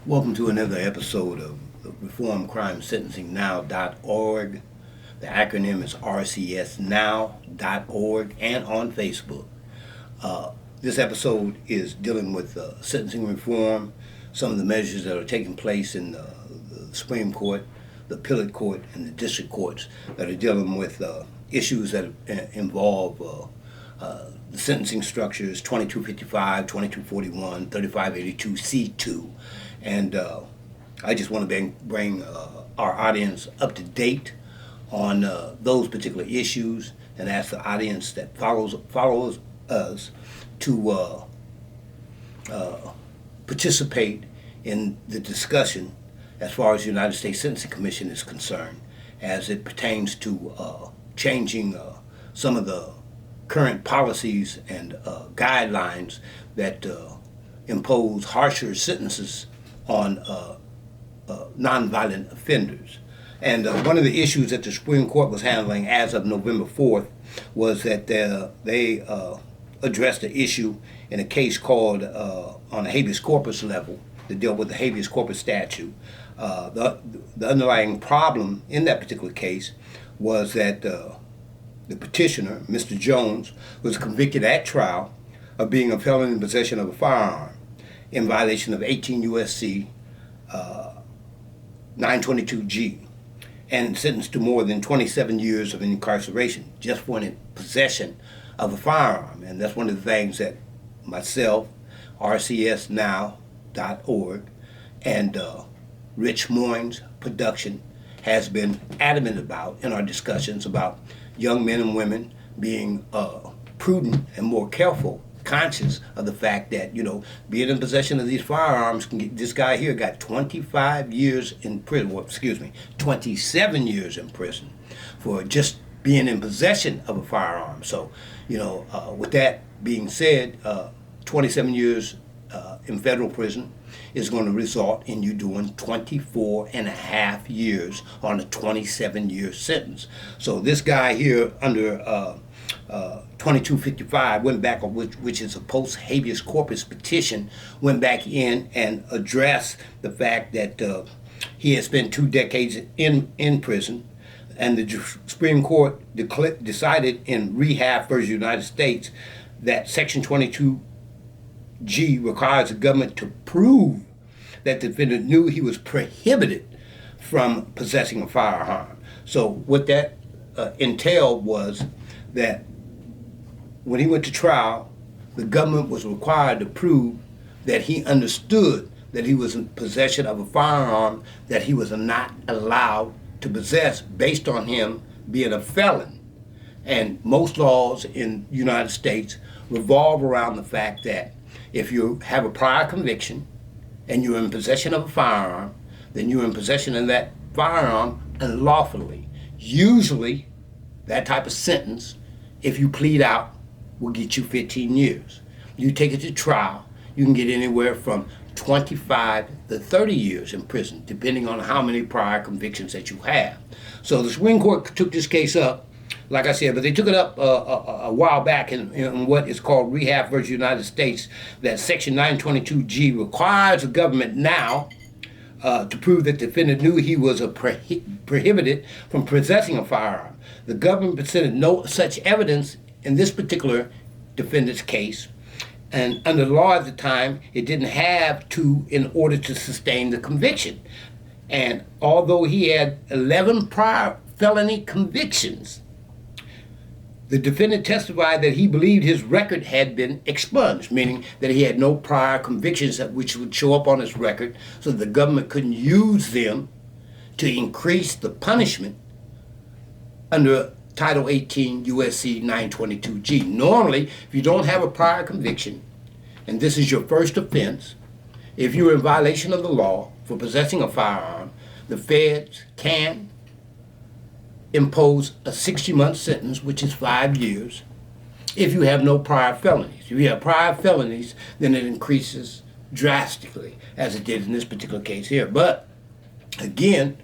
Welcome to another episode of ReformCrimeSentencingNow.org. The acronym is RCSNow.org and on Facebook. This episode is dealing with sentencing reform, some of the measures that are taking place in the Supreme Court, the appellate court, and the district courts that are dealing with issues that involve the sentencing structures 2255, 2241, 3582C2. And I just want to bring our audience up to date on those particular issues and ask the audience that follows us to participate in the discussion as far as the United States Sentencing Commission is concerned as it pertains to changing some of the current policies and guidelines that impose harsher sentences on nonviolent offenders. And one of the issues that the Supreme Court was handling as of November 4th was that they addressed the issue in a case called on a habeas corpus level to deal with the habeas corpus statute. The underlying problem in that particular case was that the petitioner, Mr. Jones, was convicted at trial of being a felon in possession of a firearm in violation of 18 U.S.C. 922G and sentenced to more than 27 years of incarceration just for possession of a firearm. And that's one of the things that myself, RCSNow.org, and Rich Moines Production has been adamant about in our discussions about young men and women being prudent and more careful, conscious of the fact that, being in possession of these firearms can get, this guy here got 25 years in prison, 27 years in prison for just being in possession of a firearm. So, with that being said, 27 years in federal prison is going to result in you doing 24 and a half years on a 27-year sentence. So this guy here under 2255 went back, which is a post habeas corpus petition, went back in and addressed the fact that he had spent 2 decades in prison, and the Supreme Court decided in Rehab versus United States that Section 22G requires the government to prove that the defendant knew he was prohibited from possessing a firearm. So what that entailed was that when he went to trial, the government was required to prove that he understood that he was in possession of a firearm that he was not allowed to possess based on him being a felon. And most laws in the United States revolve around the fact that if you have a prior conviction and you're in possession of a firearm, then you're in possession of that firearm unlawfully. Usually, that type of sentence, if you plead out, will get you 15 years. You take it to trial, you can get anywhere from 25 to 30 years in prison, depending on how many prior convictions that you have. So the Supreme Court took this case up, like I said, but they took it up a while back in what is called Rehab versus United States, that Section 922G requires the government now to prove that the defendant knew he was prohibited from possessing a firearm. The government presented no such evidence in this particular defendant's case, and under the law at the time, it didn't have to in order to sustain the conviction. And although he had 11 prior felony convictions, the defendant testified that he believed his record had been expunged, meaning that he had no prior convictions which would show up on his record, so the government couldn't use them to increase the punishment under Title 18 U.S.C. 922G. Normally, if you don't have a prior conviction, and this is your first offense, if you're in violation of the law for possessing a firearm, the feds can impose a 60-month sentence, which is 5 years, if you have no prior felonies. If you have prior felonies, then it increases drastically, as it did in this particular case here. But again,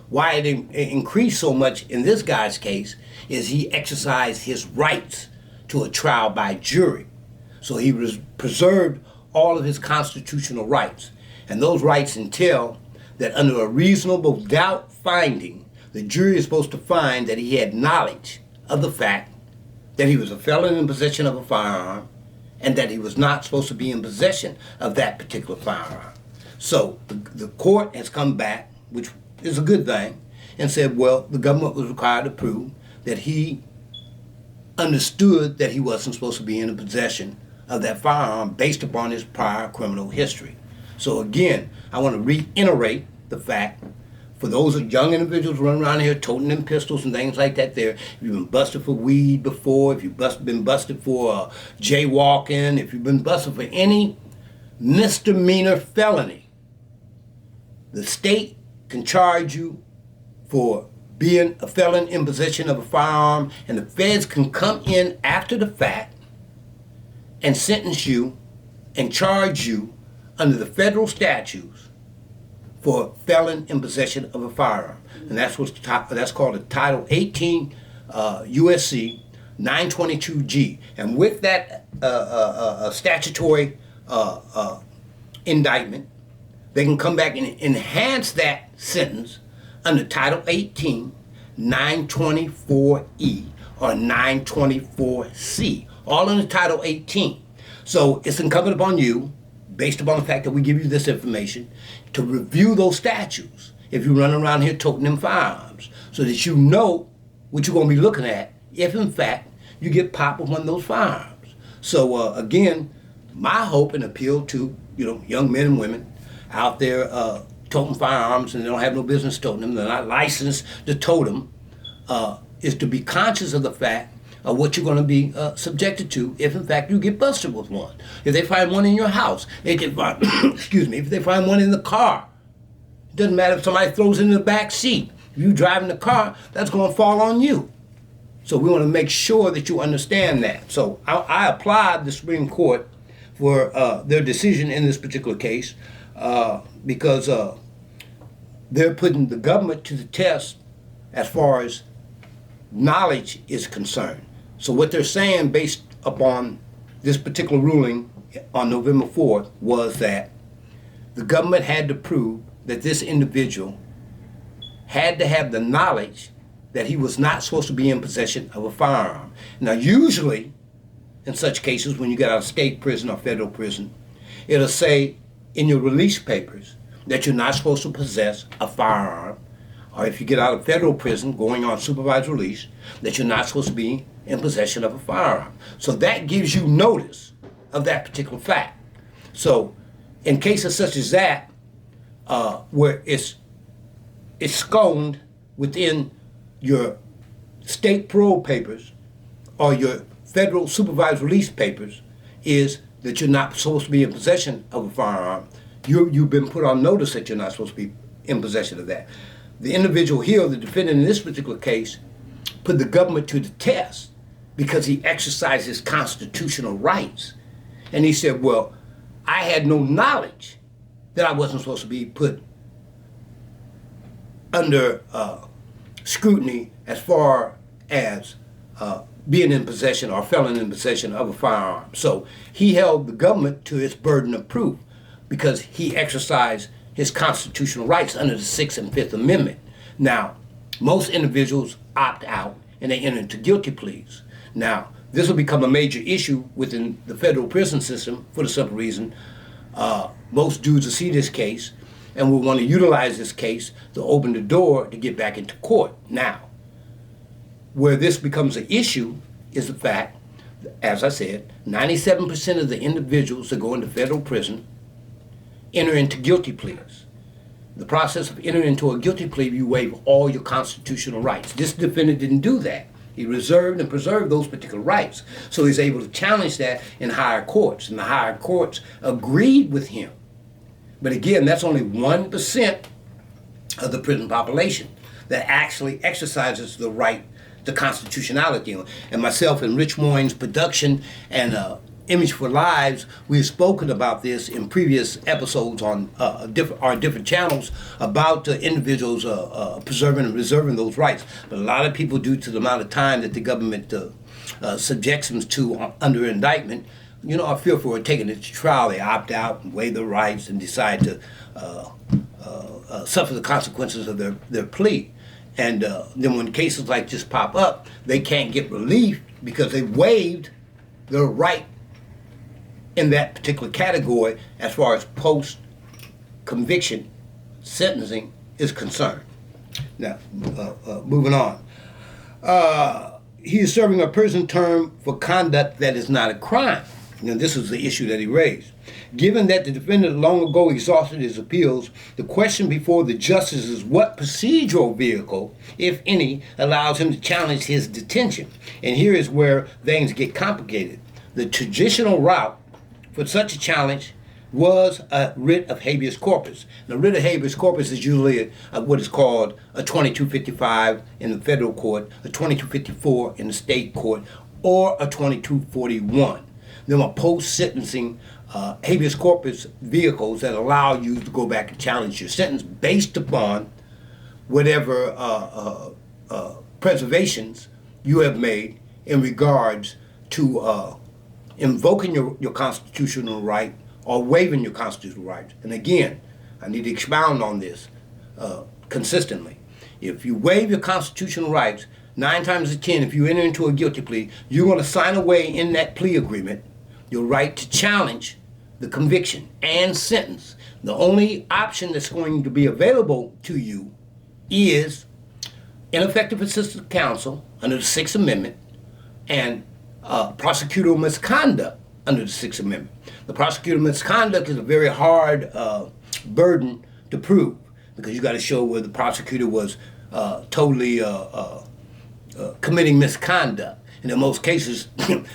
why it increased so much in this guy's case is he exercised his rights to a trial by jury. So he preserved all of his constitutional rights. And those rights entail that under a reasonable doubt finding, the jury is supposed to find that he had knowledge of the fact that he was a felon in possession of a firearm and that he was not supposed to be in possession of that particular firearm. So the court has come back, which is a good thing, and said, well, the government was required to prove that he understood that he wasn't supposed to be in possession of that firearm based upon his prior criminal history. So again, I want to reiterate the fact, for those young individuals running around here toting them pistols and things like that there, if you've been busted for weed before, if you've been busted for jaywalking, if you've been busted for any misdemeanor felony, the state can charge you for being a felon in possession of a firearm, and the feds can come in after the fact and sentence you and charge you under the federal statutes for felon in possession of a firearm. And that's called a Title 18 USC 922G. And with that statutory indictment, they can come back and enhance that sentence under Title 18 924E or 924C, all under Title 18. So it's incumbent upon you, based upon the fact that we give you this information, to review those statutes if you run around here toting them firearms, so that you know what you're going to be looking at if, in fact, you get popped with one of those firearms. So, again, my hope and appeal to young men and women out there toting firearms, and they don't have no business toting them, they're not licensed to tote them, is to be conscious of the fact of what you're going to be subjected to if, in fact, you get busted with one. If they find one in your house, they can find, if they find one in the car, it doesn't matter if somebody throws it in the back seat. If you driving the car, that's going to fall on you. So we want to make sure that you understand that. So I applaud the Supreme Court for their decision in this particular case because they're putting the government to the test as far as knowledge is concerned. So what they're saying based upon this particular ruling on November 4th was that the government had to prove that this individual had to have the knowledge that he was not supposed to be in possession of a firearm. Now usually in such cases, when you get out of state prison or federal prison, it'll say in your release papers that you're not supposed to possess a firearm, or if you get out of federal prison going on supervised release, that you're not supposed to be in possession of a firearm. So that gives you notice of that particular fact. So in cases such as that, where it's sconed within your state parole papers or your federal supervised release papers, is that you're not supposed to be in possession of a firearm, you've been put on notice that you're not supposed to be in possession of that. The individual here, the defendant in this particular case, put the government to the test because he exercised his constitutional rights. And he said, well, I had no knowledge that I wasn't supposed to be put under scrutiny as far as being in possession or felon in possession of a firearm. So he held the government to its burden of proof because he exercised his constitutional rights under the 6th and 5th Amendment. Now, most individuals opt out and they enter into guilty pleas. Now, this will become a major issue within the federal prison system for the simple reason most dudes will see this case and will want to utilize this case to open the door to get back into court. Now, where this becomes an issue is the fact, as I said, 97% of the individuals that go into federal prison enter into guilty pleas. The process of entering into a guilty plea, you waive all your constitutional rights. This defendant didn't do that. He reserved and preserved those particular rights. So he's able to challenge that in higher courts, and the higher courts agreed with him. But again, that's only 1% of the prison population that actually exercises the right to constitutionality. And myself and Rich Moyne's production and Image for Lives, we've spoken about this in previous episodes on our different channels about individuals preserving and reserving those rights. But a lot of people, due to the amount of time that the government subjects them to under indictment, are fearful of taking it to trial. They opt out and waive their rights and decide to suffer the consequences of their plea. And then when cases like this pop up, they can't get relief because they waived their right in that particular category as far as post-conviction sentencing is concerned. Now, moving on. He is serving a prison term for conduct that is not a crime. Now, this is the issue that he raised. Given that the defendant long ago exhausted his appeals, the question before the justice is what procedural vehicle, if any, allows him to challenge his detention. And here is where things get complicated. The traditional route for such a challenge was a writ of habeas corpus. The writ of habeas corpus is usually what is called a 2255 in the federal court, a 2254 in the state court, or a 2241. There are post-sentencing habeas corpus vehicles that allow you to go back and challenge your sentence based upon whatever preservations you have made in regards to invoking your constitutional right or waiving your constitutional rights. And again, I need to expound on this consistently. If you waive your constitutional rights, 9 times out of 10, if you enter into a guilty plea, you're going to sign away in that plea agreement your right to challenge the conviction and sentence. The only option that's going to be available to you is ineffective assistance of counsel under the Sixth Amendment and prosecutorial misconduct under the Sixth Amendment. The prosecutorial misconduct is a very hard burden to prove because you got to show where the prosecutor was totally committing misconduct. And in most cases,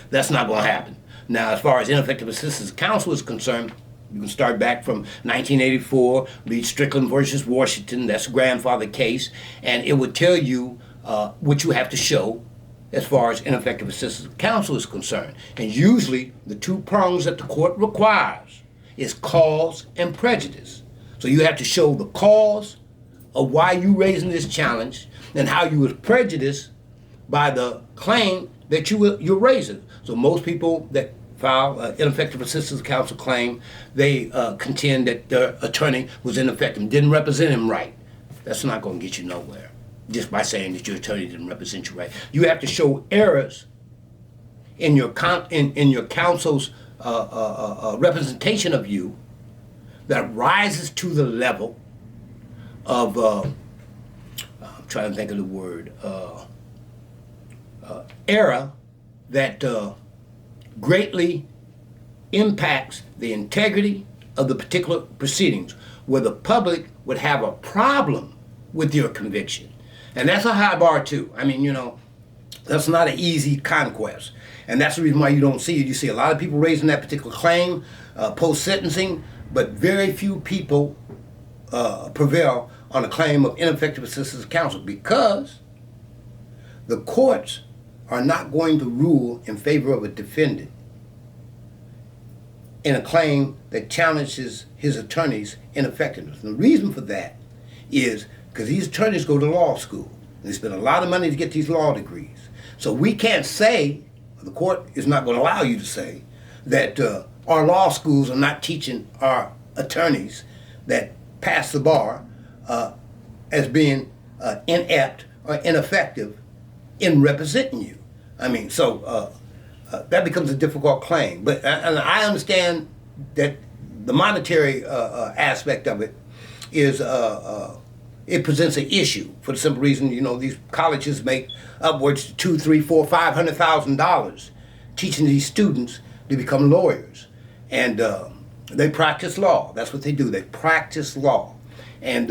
that's not going to happen. Now, as far as ineffective assistance of counsel is concerned, you can start back from 1984, read Strickland versus Washington, that's a grandfather case, and it would tell you what you have to show as far as ineffective assistance of counsel is concerned. And usually, the 2 prongs that the court requires is cause and prejudice. So you have to show the cause of why you raising this challenge and how you was prejudiced by the claim that you're raising. So most people that file ineffective assistance of counsel claim, they contend that their attorney was ineffective, didn't represent him right. That's not going to get you nowhere just by saying that your attorney didn't represent you right. You have to show errors in your counsel's representation of you that rises to the level of I'm trying to think of the word error that greatly impacts the integrity of the particular proceedings, where the public would have a problem with your conviction. And that's a high bar too. I mean, that's not an easy conquest. And that's the reason why you don't see it. You see a lot of people raising that particular claim post-sentencing, but very few people prevail on a claim of ineffective assistance of counsel because the courts are not going to rule in favor of a defendant in a claim that challenges his attorney's ineffectiveness. And the reason for that is because these attorneys go to law school. And they spend a lot of money to get these law degrees. So we can't say, the court is not going to allow you to say, that our law schools are not teaching our attorneys that pass the bar as being inept or ineffective in representing you. I mean, so that becomes a difficult claim. But and I understand that the monetary aspect of it is it presents an issue for the simple reason, these colleges make upwards to $200,000, $300,000, $400,000, $500,000 teaching these students to become lawyers, and they practice law. That's what they do. They practice law, and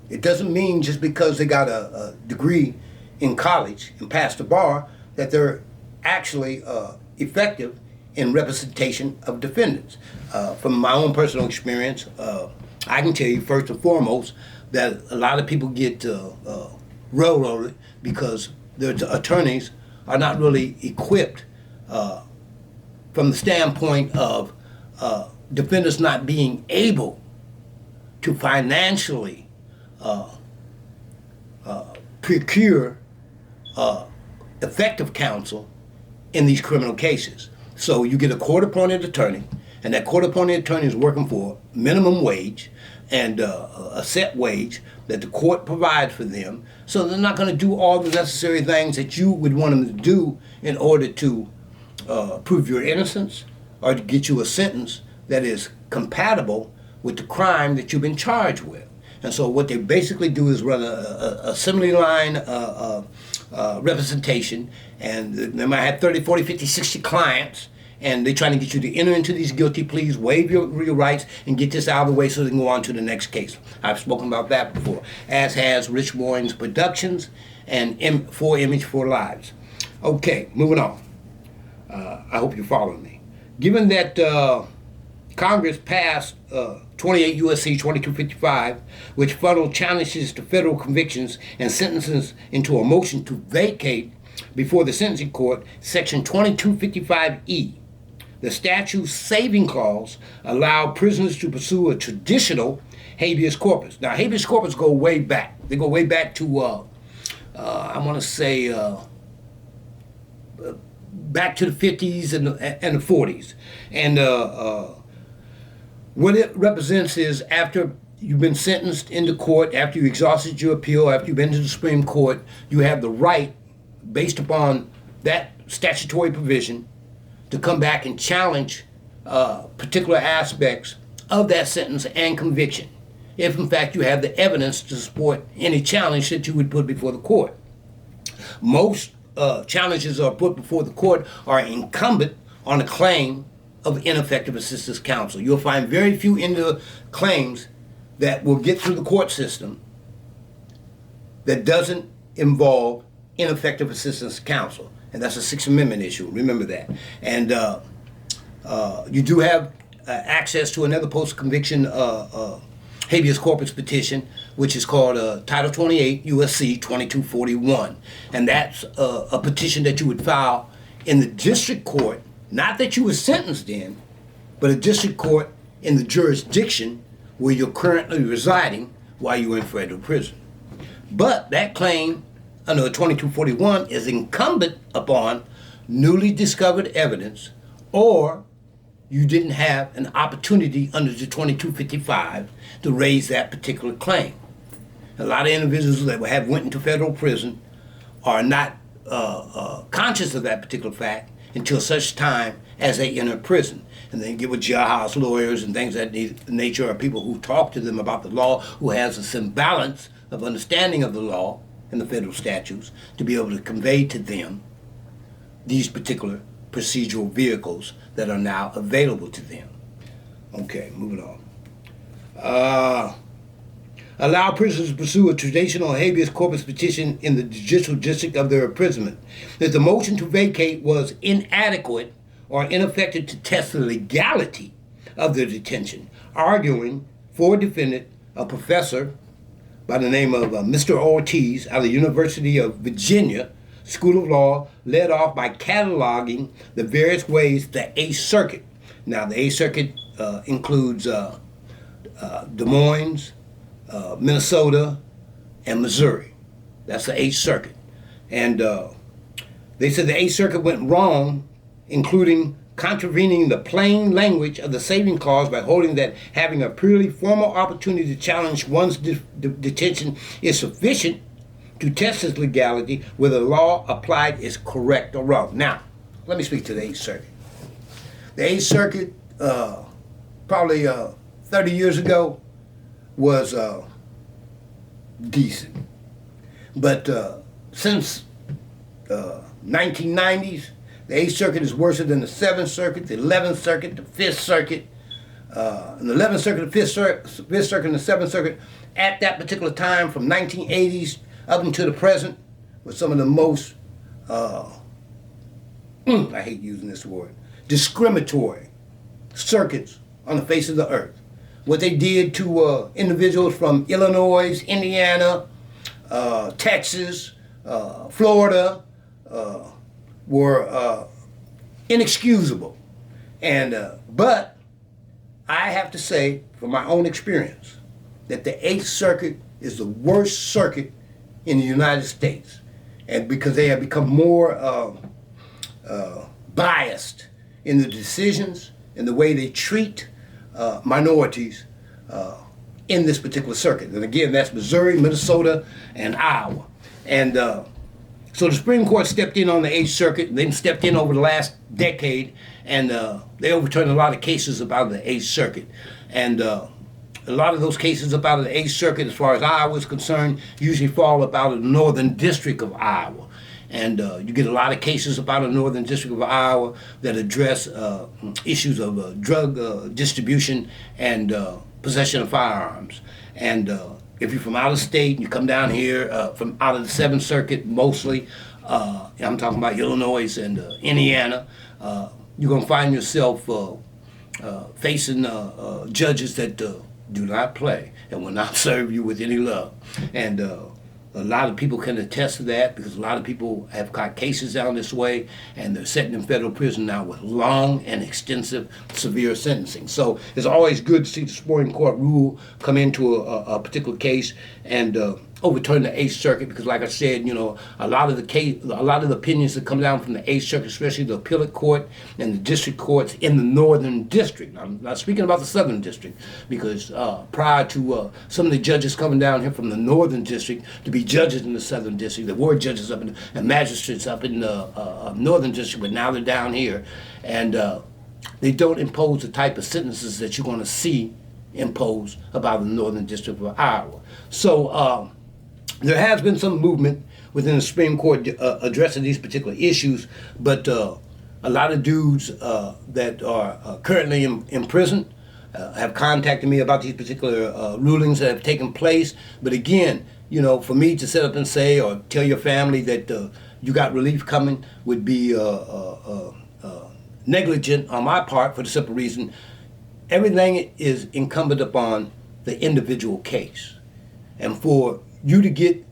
it doesn't mean just because they got a degree in college and passed the bar that they're actually effective in representation of defendants. From my own personal experience, I can tell you first and foremost that a lot of people get railroaded because their attorneys are not really equipped from the standpoint of defendants not being able to financially procure effective counsel in these criminal cases. So you get a court-appointed attorney, and that court-appointed attorney is working for minimum wage and a set wage that the court provides for them. So they're not going to do all the necessary things that you would want them to do in order to prove your innocence or to get you a sentence that is compatible with the crime that you've been charged with. And so what they basically do is run a assembly line representation, and they might have 30, 40, 50, 60 clients, and they're trying to get you to enter into these guilty pleas, waive your rights, and get this out of the way so they can go on to the next case. I've spoken about that before, as has Rich Warren's Productions and 4 Image 4 Lives. Okay, moving on. I hope you're following me. Given that Congress passed 28 U.S.C. 2255, which funneled challenges to federal convictions and sentences into a motion to vacate before the sentencing court, Section 2255E, the statute's saving clause allowed prisoners to pursue a traditional habeas corpus. Now, habeas corpus go way back. They go way back to, I want to say, back to the 50s and the 40s. And what it represents is after you've been sentenced into court, after you exhausted your appeal, after you've been to the Supreme Court, you have the right, based upon that statutory provision, to come back and challenge particular aspects of that sentence and conviction, if in fact you have the evidence to support any challenge that you would put before the court. Most challenges that are put before the court are incumbent on a claim of ineffective assistance counsel. You'll find very few claims that will get through the court system that doesn't involve ineffective assistance counsel. And that's a Sixth Amendment issue. Remember that. And you do have access to another post-conviction habeas corpus petition, which is called Title 28 U.S.C. 2241. And that's a petition that you would file in the district court, not that you were sentenced in, but a district court in the jurisdiction where you're currently residing while you're in federal prison. But that claim under 2241 is incumbent upon newly discovered evidence, or you didn't have an opportunity under the 2255 to raise that particular claim. A lot of individuals that have went into federal prison are not conscious of that particular fact until such time as they enter prison. And they get with jailhouse lawyers and things of that nature, or people who talk to them about the law, who has a semblance of understanding of the law and the federal statutes, to be able to convey to them these particular procedural vehicles that are now available to them. Okay, moving on. Allow prisoners to pursue a traditional habeas corpus petition in the judicial district of their imprisonment. That the motion to vacate was inadequate or ineffective to test the legality of their detention, arguing for defendant, a professor by the name of Mr. Ortiz out of the University of Virginia School of Law, led off by cataloging the various ways the Eighth Circuit. Now, the Eighth Circuit includes Des Moines, Minnesota, and Missouri. That's the Eighth Circuit. And they said the Eighth Circuit went wrong, including contravening the plain language of the saving clause by holding that having a purely formal opportunity to challenge one's detention is sufficient to test its legality, whether the law applied is correct or wrong. Now, let me speak to the Eighth Circuit. The Eighth Circuit, probably 30 years ago, was decent. But since 1990s, the Eighth Circuit is worse than the Seventh Circuit, the 11th Circuit, the Fifth Circuit, and the 11th Circuit, the Fifth Circuit, and the Seventh Circuit at that particular time from 1980s up until the present were some of the most, I hate using this word, discriminatory circuits on the face of the earth. What they did to individuals from Illinois, Indiana, Texas, Florida, were inexcusable. And but I have to say, from my own experience, that the Eighth Circuit is the worst circuit in the United States, and because they have become more biased in the decisions and the way they treat minorities in this particular circuit. And again, that's Missouri, Minnesota, and Iowa. And so the Supreme Court stepped in on the Eighth Circuit, then stepped in over the last decade, and they overturned a lot of cases about the Eighth Circuit. And a lot of those cases about the Eighth Circuit, as far as Iowa is concerned, usually fall about the Northern District of Iowa. And you get a lot of cases about the Northern District of Iowa that address issues of drug distribution and possession of firearms. And if you're from out of state and you come down here from out of the Seventh Circuit mostly, I'm talking about Illinois and Indiana, you're going to find yourself facing judges that do not play and will not serve you with any love. And a lot of people can attest to that because a lot of people have got cases down this way and they're sitting in federal prison now with long and extensive severe sentencing. So it's always good to see the Supreme Court rule come into a particular case and overturn the Eighth Circuit because, like I said, you know, a lot of the opinions that come down from the Eighth Circuit, especially the appellate court and the district courts in the Northern District. I'm not speaking about the Southern District because prior to some of the judges coming down here from the Northern District to be judges in the Southern District, there were judges up in and magistrates up in the Northern District, but now they're down here, and they don't impose the type of sentences that you're going to see imposed about the Northern District of Iowa. So there has been some movement within the Supreme Court addressing these particular issues, but a lot of dudes that are currently in prison have contacted me about these particular rulings that have taken place. But again, you know, for me to sit up and say or tell your family that you got relief coming would be negligent on my part for the simple reason everything is incumbent upon the individual case. And for you to get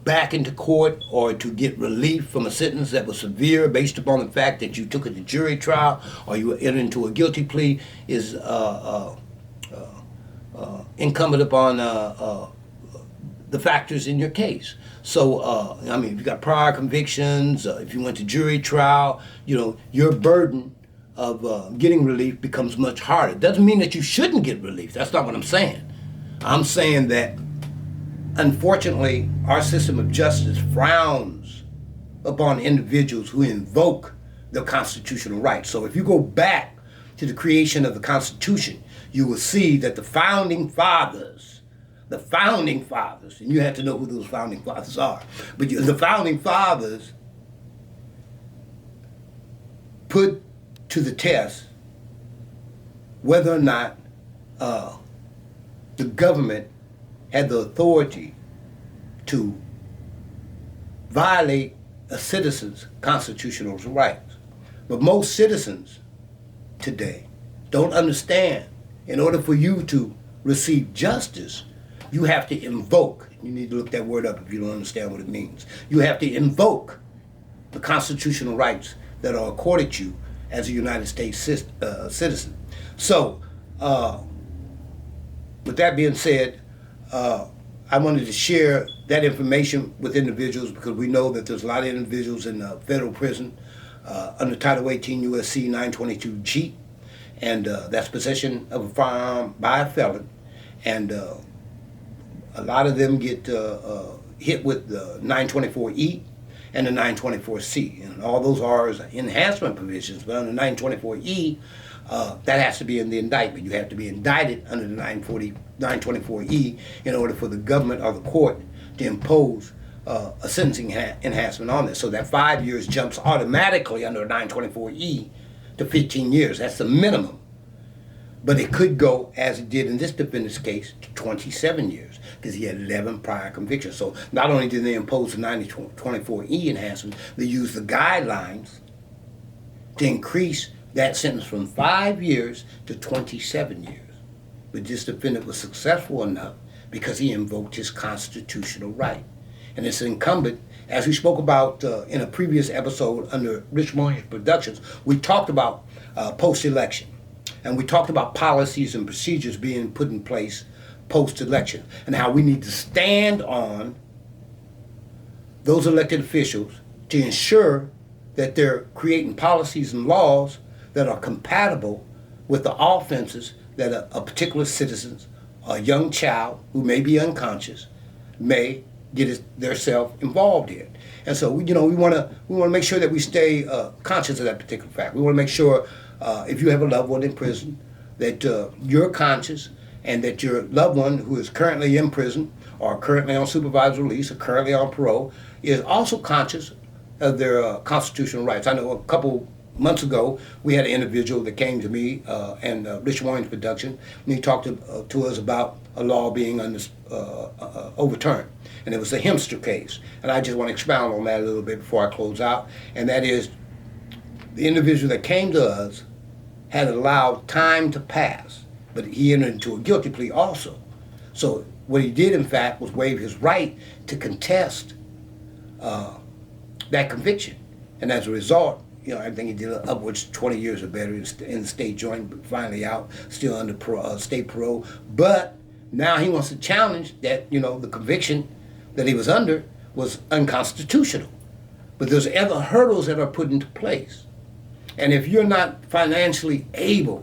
back into court or to get relief from a sentence that was severe based upon the fact that you took it to jury trial or you entered into a guilty plea is incumbent upon the factors in your case. So, I mean, if you got prior convictions, if you went to jury trial, you know, your burden of getting relief becomes much harder. Doesn't mean that you shouldn't get relief. That's not what I'm saying. I'm saying that, unfortunately, our system of justice frowns upon individuals who invoke their constitutional rights. So if you go back to the creation of the Constitution, you will see that the founding fathers, and you have to know who those founding fathers are, but the founding fathers put to the test whether or not the government had the authority to violate a citizen's constitutional rights. But most citizens today don't understand, in order for you to receive justice, you have to invoke, you need to look that word up if you don't understand what it means. You have to invoke the constitutional rights that are accorded you as a United States citizen. So, with that being said, I wanted to share that information with individuals because we know that there's a lot of individuals in federal prison under Title 18 U.S.C. 922G, and that's possession of a firearm by a felon, and a lot of them get hit with the 924E and the 924C, and all those are enhancement provisions, but under 924E, that has to be in the indictment. You have to be indicted under the 924E in order for the government or the court to impose a sentencing enhancement on this. So that 5 years jumps automatically under 924E to 15 years. That's the minimum. But it could go, as it did in this defendant's case, to 27 years because he had 11 prior convictions. So not only did they impose the 924E enhancement, they used the guidelines to increase that sentence from 5 years to 27 years. But this defendant was successful enough because he invoked his constitutional right. And it's incumbent, as we spoke about in a previous episode under Rich Williams Productions, we talked about post-election. And we talked about policies and procedures being put in place post-election and how we need to stand on those elected officials to ensure that they're creating policies and laws that are compatible with the offenses that a particular citizen, a young child who may be unconscious, may get themselves involved in. And so, we want to make sure that we stay conscious of that particular fact. We want to make sure if you have a loved one in prison, that you're conscious, and that your loved one who is currently in prison or currently on supervised release or currently on parole is also conscious of their constitutional rights. I know a couple months ago we had an individual that came to me and Rich Warren's production, and he talked to us about a law being overturned, and it was the Hemster case. And I just want to expound on that a little bit before I close out, and that is the individual that came to us had allowed time to pass, but he entered into a guilty plea also. So what he did, in fact, was waive his right to contest that conviction. And as a result, I think he did upwards 20 years or better in the state joint, but finally out, still under state parole. But now he wants to challenge that, the conviction that he was under was unconstitutional. But there's other hurdles that are put into place. And if you're not financially able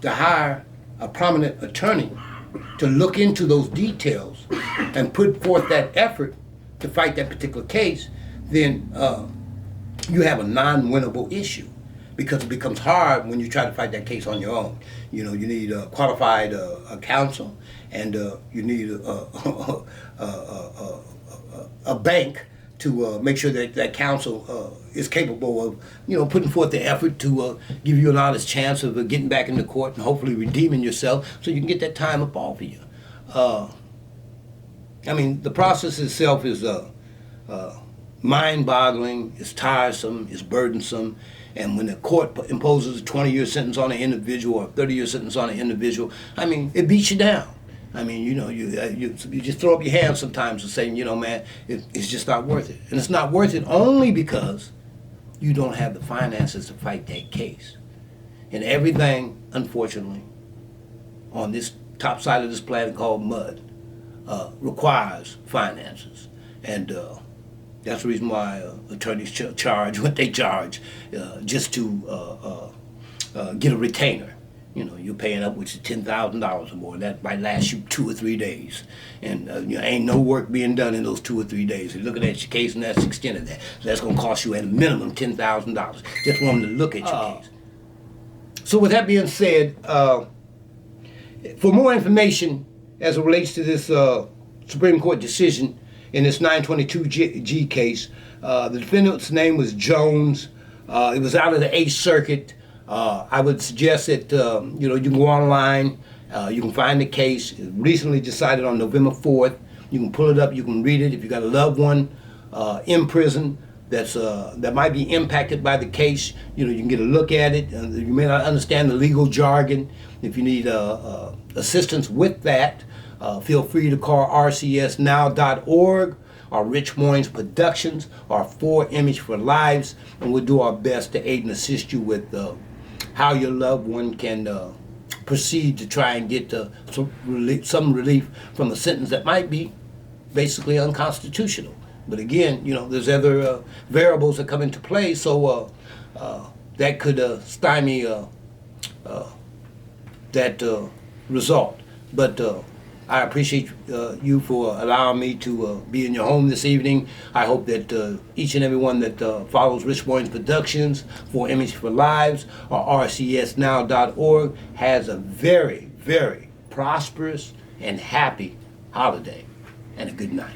to hire a prominent attorney to look into those details and put forth that effort to fight that particular case, then you have a non-winnable issue, because it becomes hard when you try to fight that case on your own. You need a qualified counsel, and you need a bank to make sure that counsel is capable of, putting forth the effort to give you an honest chance of getting back into court and hopefully redeeming yourself so you can get that time up off of you. The process itself is mind-boggling, it's tiresome, it's burdensome, and when the court imposes a 20-year sentence on an individual or a 30-year sentence on an individual, it beats you down. You just throw up your hands sometimes and say, man, it's just not worth it. And it's not worth it only because you don't have the finances to fight that case. And everything, unfortunately, on this top side of this planet called mud, requires finances. And that's the reason why attorneys charge what they charge, just to get a retainer. You're paying upwards of $10,000 or more. That might last you 2 or 3 days. And ain't no work being done in those 2 or 3 days. You're looking at your case, and that's the extent of that. So that's going to cost you at a minimum $10,000 just for them to look at your case. So with that being said, for more information as it relates to this Supreme Court decision in this 922G case, the defendant's name was Jones. It was out of the 8th Circuit. I would suggest that you can go online, you can find the case. It recently decided on November 4th. You can pull it up, you can read it. If you got a loved one in prison that might be impacted by the case, you can get a look at it. You may not understand the legal jargon. If you need assistance with that, feel free to call rcsnow.org or Rich Moines Productions or 4Image for Lives, and we'll do our best to aid and assist you with how your loved one can proceed to try and get some relief from a sentence that might be basically unconstitutional. But again, there's other variables that come into play, so that could stymie that result. But I appreciate you for allowing me to be in your home this evening. I hope that each and every one that follows Rich Moines Productions, 4Image for Lives, or rcsnow.org has a very, very prosperous and happy holiday, and a good night.